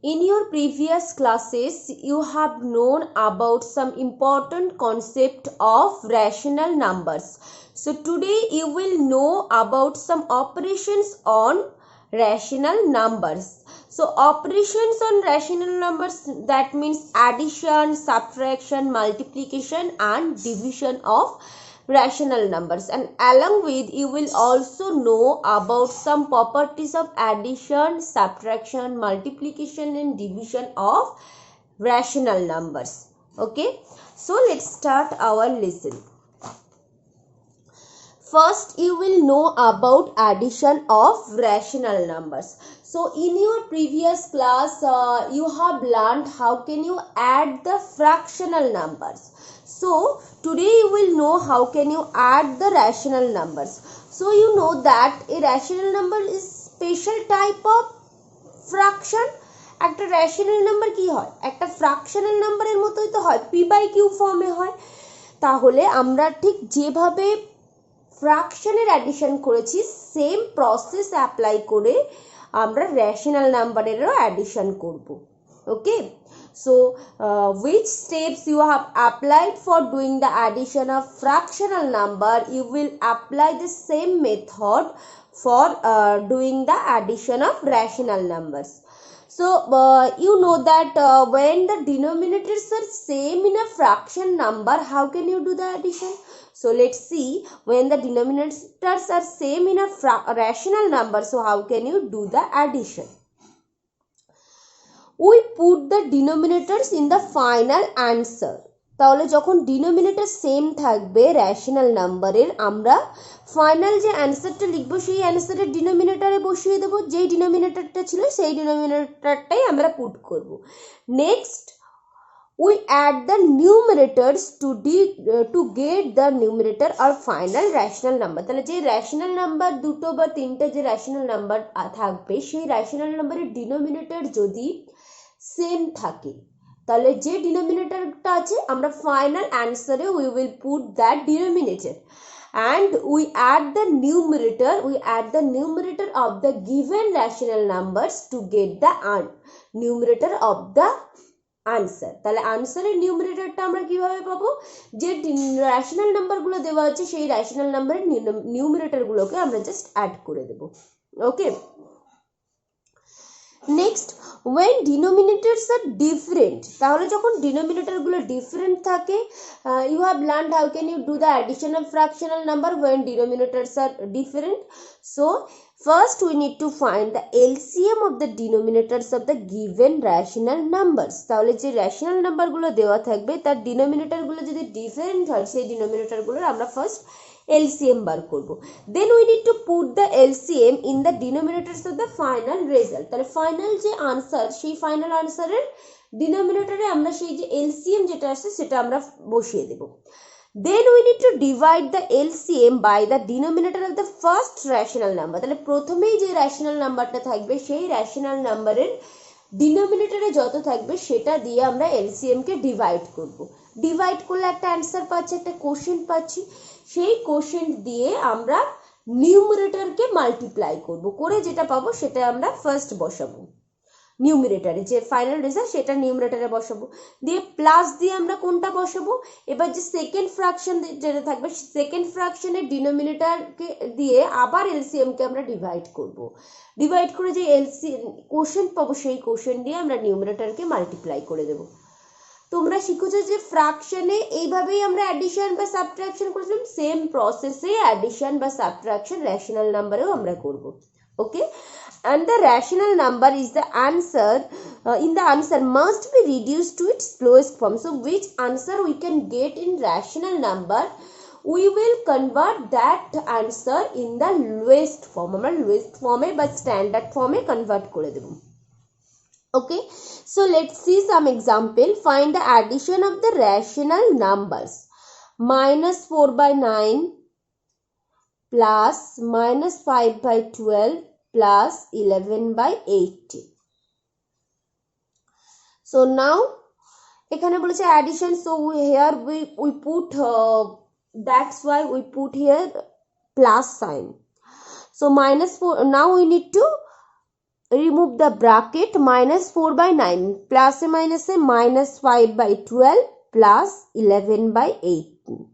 In your previous classes, you have known about some important concept of rational numbers. So today you will know about some operations on rational numbers. So operations on rational numbers, that means addition, subtraction, multiplication and division of rational numbers, and along with you will also know about some properties of addition, subtraction, multiplication and division of rational numbers. Okay, so let's start our lesson. First you will know about addition of rational numbers. So in your previous class you have learned how can you add the fractional numbers. So today you will know how can you add the rational numbers. So you know that a rational number is special type of fraction. একটা rational number কি হয়, একটা fractional নাম্বারের মতোই তো হয়, P by Q ফর্মে হয়। তাহলে আমরা ঠিক যেভাবে ফ্র্যাকশনের অ্যাডিশন করেছি সেম প্রসেস অ্যাপ্লাই করে আমরা রেশনাল নাম্বারেরও অ্যাডিশন করব। ওকে, so which steps you have applied for doing the addition of fractional number, you will apply the same method for doing the addition of rational numbers. So you know that when the denominators are same in a fraction number, how can you do the addition? So let's see, when the denominators are same in a rational number, so how can you do the addition? We put the denominators in the final answer. তাহলে যখন denominator same থাকবে rational নাম্বারের, আমরা final যে অ্যান্সারটা লিখবো সেই অ্যান্সারের ডিনোমিনেটরে বসিয়ে দেবো। যেই ডিনোমিনেটরটা ছিল সেই ডিনোমিনেটরটাই আমরা পুট করব। Next we add the numerators to get the numerator or final rational number. তাহলে যে রেশনাল নাম্বার দুটো বা তিনটে যে রেশনাল নাম্বার থাকবে সেই রেশনাল নাম্বারের ডিনোমিনেটর যদি সেম থাকে, তাহলে যে ডিনোমিনেটরটা আছে আমরা final অ্যান্সারে we will put that denominator and we add the numerator of the given rational numbers to get the numerator of the answer. তাহলে আনসারের নিউমারেটরটা আমরা কিভাবে পাবো, যে রেশনাল নাম্বারগুলো দেওয়া আছে সেই রেশনাল নাম্বারের নিউমারেটরগুলোকে আমরা জাস্ট অ্যাড করে দেব। Okay, next when denominators are different, তাহলে যখন ডিনোমিনেটরগুলো ডিফারেন্ট থাকে, you have learned how can you do the addition of fractional number when denominators are different. So first we need to find the LCM of the denominators of the given rational numbers. তাহলে যে rational নাম্বারগুলো দেওয়া থাকবে তার ডিনোমিনেটরগুলো যদি different হয়, সেই ডিনোমিনেটরগুলোর আমরা ফার্স্ট LCM বার করব। Then we need to put the LCM in the denominators of the final result. তাহলে ফাইনাল যে আনসার, সেই ফাইনাল আনসারের ডিনোমিনেটরে আমরা সেই যে LCM যেটা আছে সেটা আমরা বসিয়ে দেব। Then we need to divide the LCM by the denominator of the first rational number. তাহলে প্রথমেই যে রেশনাল নাম্বারটা থাকবে সেই রেশনাল নাম্বারের ডিনোমিনেটরে যত থাকবে সেটা দিয়ে আমরা LCM কে ডিভাইড করব। ডিভাইড করলে একটা অ্যান্সার পাচ্ছি, একটা কোশ্চেন পাচ্ছি, সেই কোশ্চেন দিয়ে আমরা নিউমারেটরকে মাল্টিপ্লাই করব, করে যেটা পাবো সেটা আমরা ফার্স্ট বসাবো নিউমারেটরে, যে ফাইনাল রেজাল্ট সেটা নিউমারেটরে বসাবো, দিয়ে প্লাস দিয়ে আমরা কোনটা বসাবো, এবার যে সেকেন্ড ফ্র্যাকশন যেটা থাকবে সেকেন্ড ফ্র্যাকশনের ডিনোমিনেটরকে দিয়ে আবার এলসিএমকে আমরা ডিভাইড করব, ডিভাইড করে যে কোশ্চেন পাবো সেই কোশ্চেন দিয়ে আমরা নিউমারেটরকে মাল্টিপ্লাই করে দেবো। তোমরা শিখেছো যে ফ্র্যাকশনে এইভাবেই আমরা অ্যাডিশন বা সাবট্রাকশন করেছিলাম, সেম প্রসেসে অ্যাডিশন বা সাবট্রাকশন রেশনাল নাম্বারেও আমরা করব। ওকে, and the rational number is the answer in the answer must be reduced to its lowest form. So which answer we can get in rational number, we will convert that answer in the lowest form. আমরা lowest form-এ বা standard form-এ convert করে দেব। Okay, so let's see some example. Find the addition of the rational numbers. Minus 4 by 9 plus minus 5 by 12 plus 11 by 80. So now এখানে বলেছে addition, so here we put that's why we put here plus sign. So minus 4, now we need to remove the bracket, minus 4 by 9 plus a minus a minus 5 by 12 plus 11 by 18.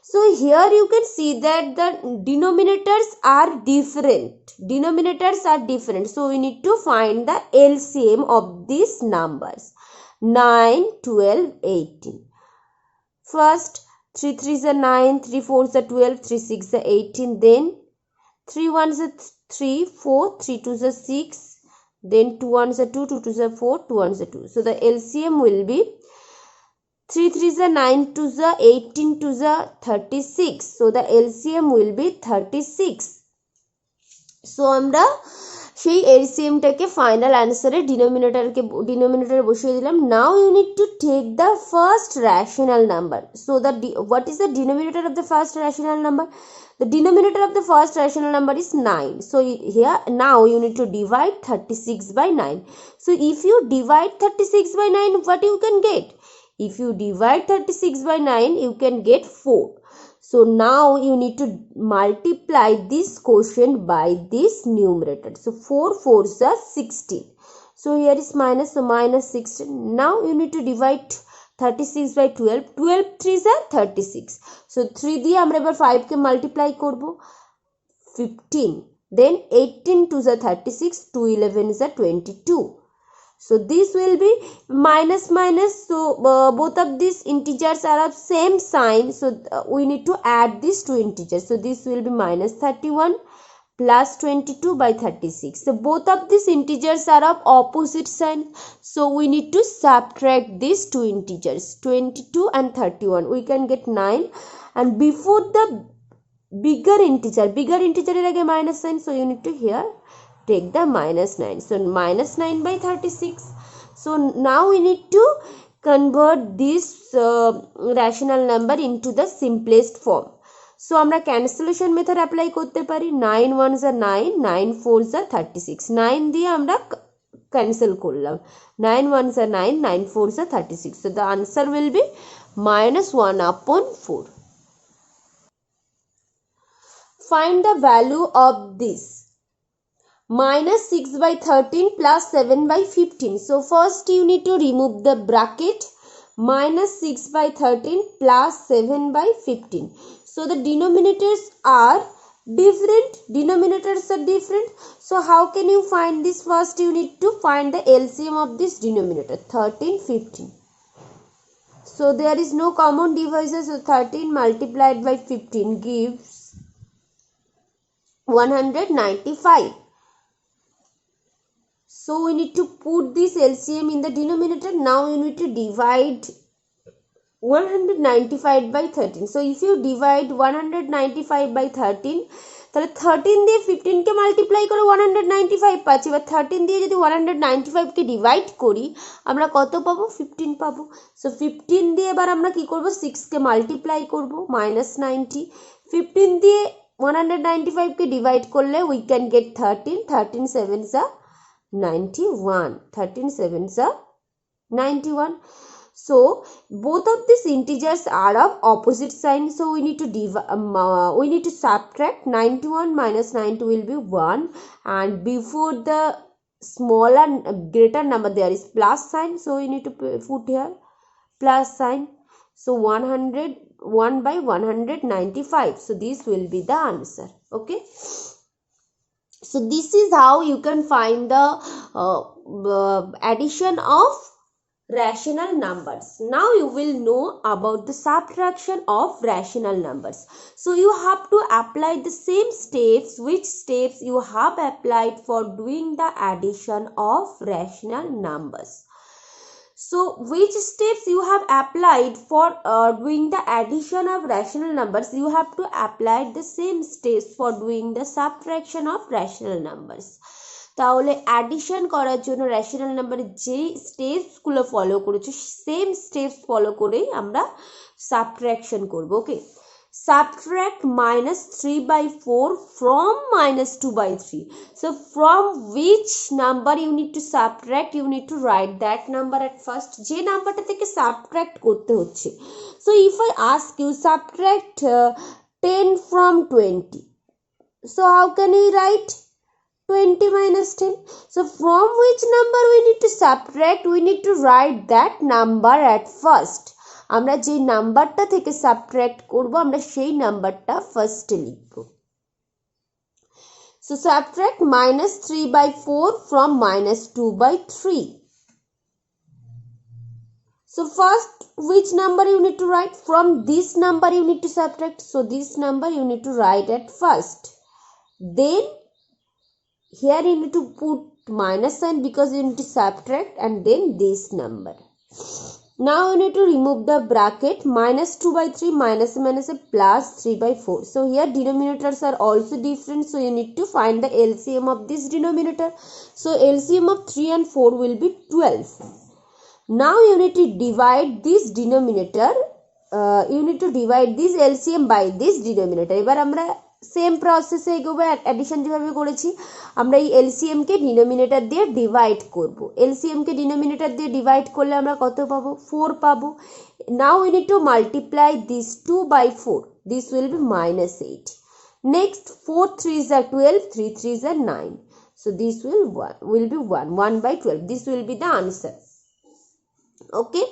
So here you can see that the denominators are different. So we need to find the LCM of these numbers 9, 12, 18. First 3 3s are 9, 3 4s are 12, 3 6s are 18, then 3 1s are 3, 4, 3 2s are 6, then 2 1s are 2, 2 2s are 4, 2 1s are 2. So the LCM will be 3 3s are 9, 2s are 18, 2s are 36. So the LCM will be 36. So আমরা সেই LCM টাকে final অ্যান্সারে ডিনোমিনেটরে বসিয়ে দিলাম. Now you need to take the first rational number. So the what is the denominator of the first rational number? The denominator of the first rational number is 9. So here now you need to divide 36 by 9. So if you divide 36 by 9, what you can get? If you divide 36 by 9, you can get 4. So now you need to multiply this quotient by this numerator. So 4 4s are 16. So here is minus, so minus 16. Now you need to divide 36 by 12. 12 3s are 36. So 3 দিয়ে আমরা এবার 5 কে multiply করব 15. Then 18 2s are 36, 2 11s are 22. So this will be minus minus. So both of these integers are of same sign. So we need to add these two integers. So this will be minus 31 plus 22 by 36. So both of these integers are of opposite sign. So we need to subtract these two integers 22 and 31. We can get 9, and before the bigger integer এর আগে minus sign. So you need to here take the minus 9. So minus 9 by 36. So now we need to convert this rational number into the simplest form. So আমরা cancellation method apply করতে পারি. 9 1s are 9, 9 4s are 36. 9 দিয়ে আমরা cancel করলাম. 9 1s are 9, 9 4s are 36. So the answer will be minus 1 upon 4. Find the value of this. Minus 6 by 13 plus 7 by 15. So first you need to remove the bracket. Minus 6 by 13 plus 7 by 15. So the denominators are different. So how can you find this? First you need to find the LCM of this denominator 13 15. So there is no common divisor. So 13 multiplied by 15 gives 195. So we need to put this LCM in the denominator. Now you need to divide 195 by 13. So if you divide 195 by 13, তাহলে 13 দিয়ে 15 কে multiply করে 195 পাচ্ছি। এবার 13 দিয়ে যদি 195 কে divide করি আমরা কত পাবো? 15 পাবো। সো 15 দিয়ে এবার আমরা কি করব? 6 কে মাল্টিপ্লাই করব -90। 15 দিয়ে 195 কে ডিভাইড করলে we can get 13 13 7s are 91, 13 7s are 91. So both of these integers are of opposite sign. So we need to subtract. 91 minus 90 will be 1, and before the smaller greater number there is plus sign. So we need to put here plus sign. So 101 by 195. So this will be the answer. Okay. So this is how you can find the addition of rational numbers. Now you will know about the subtraction of rational numbers. So you have to apply the same steps which steps you have applied for doing the addition of rational numbers. So which steps you have applied for doing the addition of rational numbers? You have to apply the same steps for doing the subtraction of rational numbers. তাহলে addition করার জন্য rational নাম্বারের যে স্টেপসগুলো follow করেছো same steps follow করেই আমরা subtraction করব। ওকে, subtract minus 3 by 4 from minus 2 by 3. So from which number you need to subtract, you need to write that number at first. যে নাম্বারটা থেকে subtract করতে হচ্ছে। So if I ask you subtract 10 from 20, so how can you write? 20 minus 10. So from which number we need to subtract? We need to write that number at first. আমরা যে নাম্বারটা থেকে subtract করব আমরা সেই নাম্বারটা ফার্স্টে লিখব। So subtract minus 3 by 4 from minus 2 by 3. So first, which number you need to write? From this number you need to subtract. So this number you need to write at first. Then here you need to put minus sign because you need to subtract, and then this number. Now you need to remove the bracket. Minus 2 by 3 minus plus 3 by 4. So here denominators are also different. So you need to find the LCM of this denominator. So LCM of 3 and 4 will be 12. Now you need to divide this denominator. You need to divide this LCM by this denominator. এবার আমরা same প্রসেসে এগোবো। Addition যেভাবে করেছি আমরা এই LCM কে denominator দিয়ে divide করব। LCM কে ডিনোমিনেটর দিয়ে ডিভাইড করলে আমরা কত পাবো? 4 পাবো। Now we need to multiply this 2 by 4. This will be minus 8. Next 4 3s are 12, 3 3s are 9. So this will be 1 by 12. This will be the answer. Okay.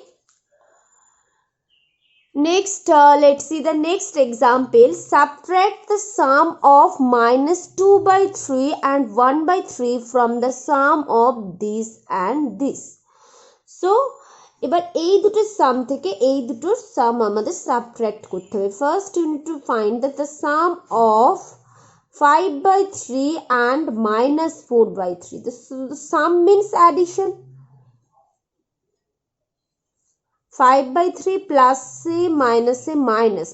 Next, let's see the next example. Subtract the sum of minus 2 by 3 and 1 by 3 from the sum of this and this. So, এবার এই দুটোর সাম থেকে এই দুটোর সাম আমাদের subtract করতে হবে। First, you need to find that the sum of 5 by 3 and minus 4 by 3. The sum means addition. 5 by 3 plus a minus a minus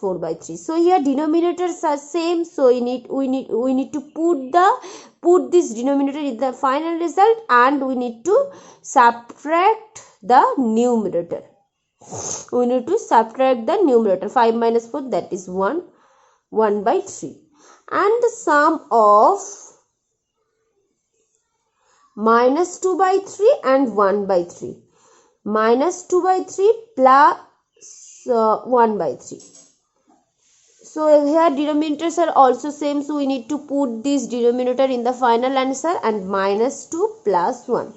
4 by 3. So here denominators are same. So we need to put this denominator in the final result, and we need to subtract the numerator. We need to subtract the numerator. 5 minus 4, that is 1 by 3. And the sum of minus 2 by 3 and 1 by 3. Minus 2 by 3 plus 1 by 3. So here denominators are also same. So we need to put this denominator in the final answer, and minus 2 plus 1.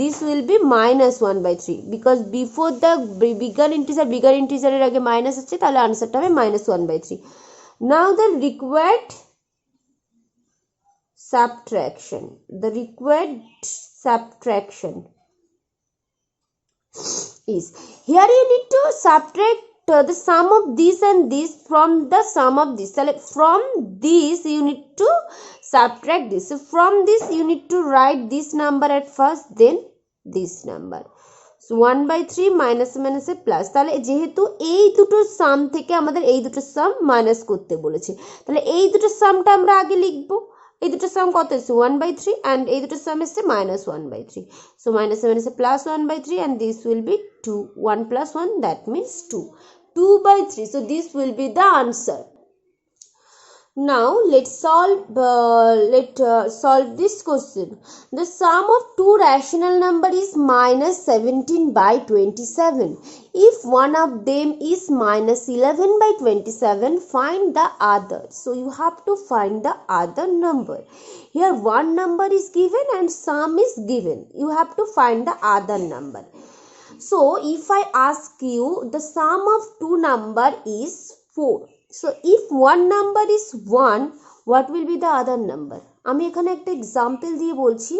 This will be minus 1 by 3 because before the bigger integer এর আগে minus হচ্ছে, তাহলে আনসারটা হবে minus 1 by 3. Now the required subtraction. Is here you need to subtract the sum of this and this from the sum of this. So from this you need to subtract this. So from this you need to write this number at first, then this number. So 1 by 3 minus a plus. তাহলে যেহেতু এই দুটো সাম থেকে আমাদের এই দুটো সাম minus করতে বলেছে, তাহলে এই দুটো সামটা আমরা আগে লিখবো। এই দুটো সাম কত আছে? 1 by 3, and এই দুটো সাম আছে minus 1 by 3. So minus 7 is a plus 1 by 3, and this will be 2. 1 plus 1, that means 2. 2 by 3. So this will be the answer. Now let's solve this question. The sum of two rational number is minus 17 by 27. If one of them is minus 11 by 27, find the other. So you have to find the other number. Here one number is given and sum is given. You have to find the other number. So if I ask you, the sum of two number is 4. So if one number is 1, what will be the other number? আমি এখানে একটা example দিয়ে বলছি।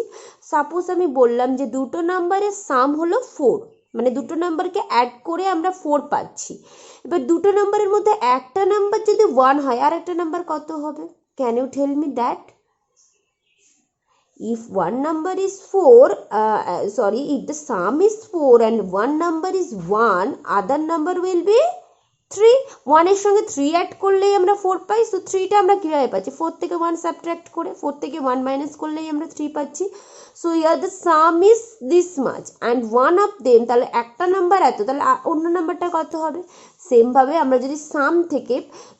Suppose আমি বললাম যে দুটো নাম্বারের সাম হলো 4, মানে দুটো নাম্বারকে অ্যাড করে আমরা 4 পাচ্ছি। এবার দুটো নাম্বারের মধ্যে একটা নাম্বার যদি 1 হয়, আর একটা নাম্বার কত হবে? Can you tell me that? If one number is 4, if the sum is 4 and one number is 1, other number will be 3. 1 এর সঙ্গে 3 অ্যাড করলেই আমরা 4 পাই। সো 3টা আমরা কিভাবে পাচ্ছি? 4 থেকে 1 সাবট্রাক্ট করে, 4 থেকে 1 মাইনাস করলেই আমরা 3 পাচ্ছি। So here the some is this much and one of them, তাহলে একটা নাম্বার এত, তাহলে অন্য নাম্বারটা কত হবে? সেমভাবে আমরা যদি সাম থেকে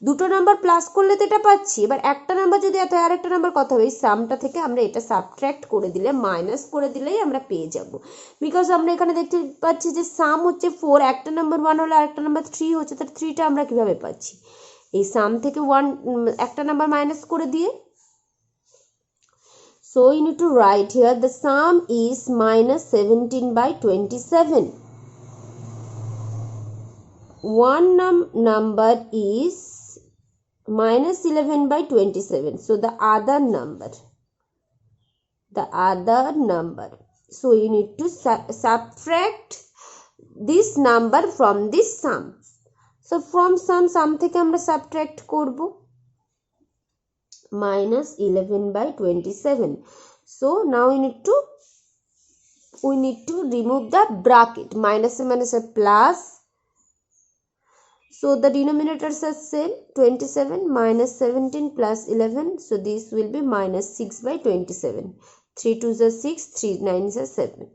দুটো নাম্বার প্লাস করলে তো এটা পাচ্ছি, এবার একটা নাম্বার যদি এত, আর একটা নাম্বার কত হবে? এই সামটা থেকে আমরা এটা সাবট্রাক্ট করে দিলে, মাইনাস করে দিলেই আমরা পেয়ে যাব। বিকজ আমরা এখানে দেখতে পাচ্ছি যে সাম হচ্ছে 4, একটা নাম্বার 1 হলে আরেকটা নাম্বার 3 হচ্ছে, তাহলে 3টা আমরা কিভাবে পাচ্ছি? এই সাম থেকে একটা নাম্বার মাইনাস করে দিয়ে। So you need to write here the sum is minus 17 by 27. One number is minus 11 by 27. So the other number. So you need to subtract this number from this sum. So from sum থেকে আমরা subtract করব minus 11 by 27. So now we need to remove the bracket. Minus plus. So the denominators are same. 27 minus 17 plus 11. So this will be minus 6 by 27. 3 2s are 6. 3 9s are 7.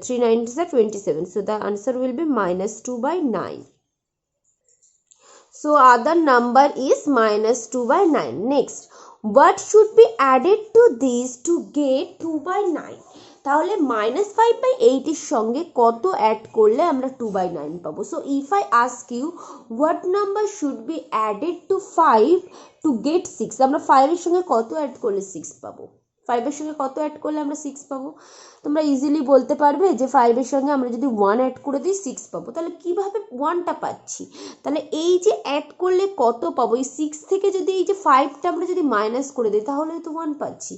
3 9s are 27. So the answer will be minus 2 by 9. So other number is minus 2 by 9. Next, what should be added to this to get 2 by 9? তাহলে minus 5 by 8 এর সঙ্গে কত add করলে আমরা 2 by 9 পাবো? So if I ask you what number should be added to 5 to get 6, আমরা 5 এর সঙ্গে কত অ্যাড করলে 6 পাবো? 5 এর সঙ্গে কত অ্যাড করলে আমরা 6 পাবো? তোমরা ইজিলি বলতে পারবে যে 5 এর সঙ্গে আমরা যদি 1 অ্যাড করে দিই 6 পাবো। তাহলে কিভাবে 1টা পাচ্ছি? তাহলে এই যে অ্যাড করলে কত পাবো? এই 6 থেকে যদি এই যে 5টা আমরা যদি মাইনাস করে দিই তাহলে তো 1 পাচ্ছি।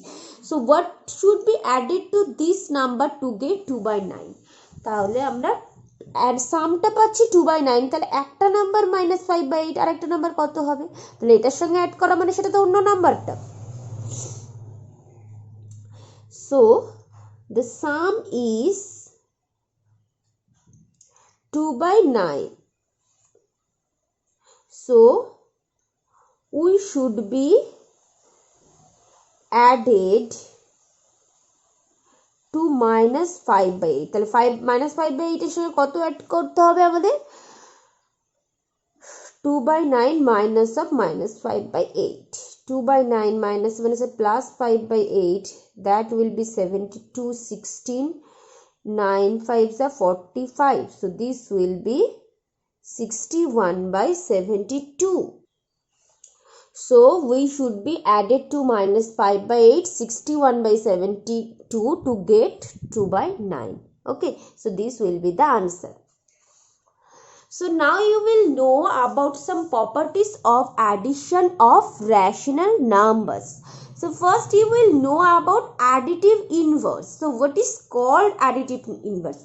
So what should be added to this number to get 2 by 9? তাহলে আমরা সামটা পাচ্ছি 2 by 9। তাহলে একটা নাম্বার minus 5 by 8 আর একটা নাম্বার কত হবে? তাহলে এটার সঙ্গে অ্যাড করা মানে সেটা তো অন্য নাম্বারটা। So the sum is 2 by 9. So we should be added to minus 5 by 8. তাহলে minus 5 by 8 এর সঙ্গে কত অ্যাড করতে হবে আমাদের? 2 by 9 minus of minus 5 by 8. 2 by 9 minus plus 5 by 8. That will be 72, 16, 9 5s are 45. So this will be 61 by 72. So we should be added to minus 5 by 8, 61 by 72 to get 2 by 9. Okay, so this will be the answer. So now you will know about some properties of addition of rational numbers. So first you will know about additive inverse. So what is called additive inverse?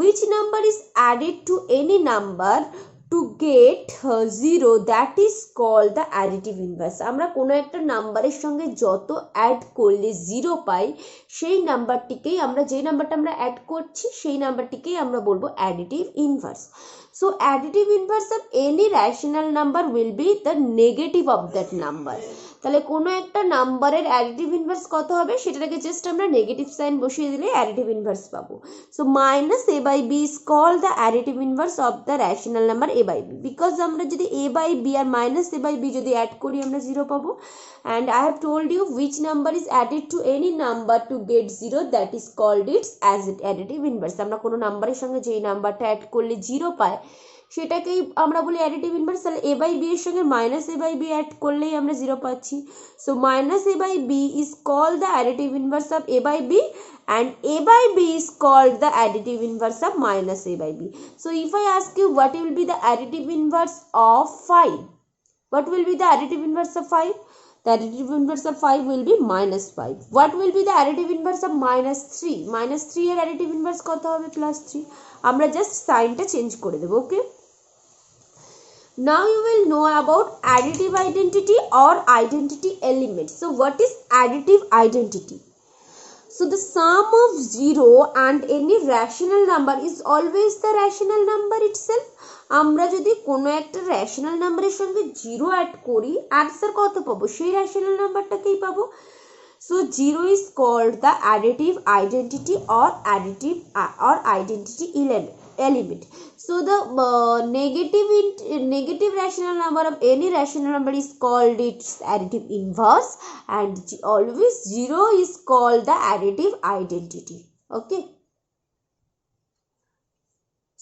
Which number is added to any number to get 0, that is called the additive inverse. আমরা কোনো একটা নাম্বারের সঙ্গে যত add করলে 0 পাই সেই নাম্বারটিকেই আমরা যে নাম্বারটা আমরা অ্যাড করছি সেই নাম্বারটিকেই আমরা বলবো additive inverse. So additive inverse of any rational number will be the negative of that number. তাহলে কোনো একটা নাম্বারের অ্যাডিটিভ ইনভার্স কত হবে সেটাকে জাস্ট আমরা নেগেটিভ সাইন বসিয়ে দিলে অ্যাডিটিভ ইনভার্স পাবো। So minus a by b is called the additive inverse of the rational number a by b, because আমরা যদি a by b আর মাইনাস a by b যদি অ্যাড করি আমরা 0 পাবো। and I have told you which number is added to any number to get 0, that is called its as additive inverse. আমরা কোনো নাম্বারের সঙ্গে যেই নাম্বারটা অ্যাড করলে 0 পাই সেটাকেই আমরা বলি অ্যাডিটিভ ইনভার্স। তাহলে a by b এর সঙ্গে minus a by b add করলেই আমরা 0 পাচ্ছি। So minus a by b is called the additive inverse of a by b and a by b is called the additive inverse of minus a by b. So if I ask you what will be the additive inverse of 5, what will be the additive inverse of 5? The additive inverse of 5 will be minus 5. What will be the additive inverse of minus 3? Minus 3 এর additive inverse কত হবে? plus 3. আমরা just সাইনটা change করে দেব। ওকে, now you will know about additive identity or identity element. So what is additive identity? So the sum of 0 and any rational number is always the rational number itself. আমরা যদি কোনো একটা rational নাম্বারের সঙ্গে 0 add করি answer কত পাবো? সেই রেশনাল নাম্বারটাকেই পাবো। So 0 is called the additive identity or identity element. So the negative rational number of any rational number is called its additive inverse, and always 0 is called the additive identity. Okay.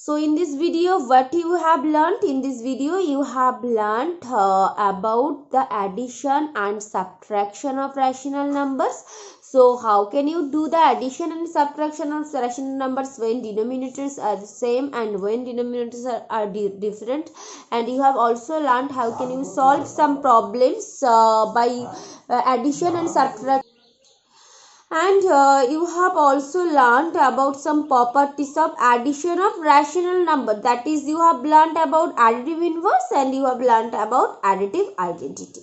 So in this video, what you have learnt? In this video, you have learnt about the addition and subtraction of rational numbers. So how can you do the addition and subtraction of rational numbers when denominators are the same and when denominators are different? And you have also learnt how can you solve some problems by addition and subtraction. And you have also learned about some properties of addition of rational number. That is, you have learned about additive inverse and you have learned about additive identity.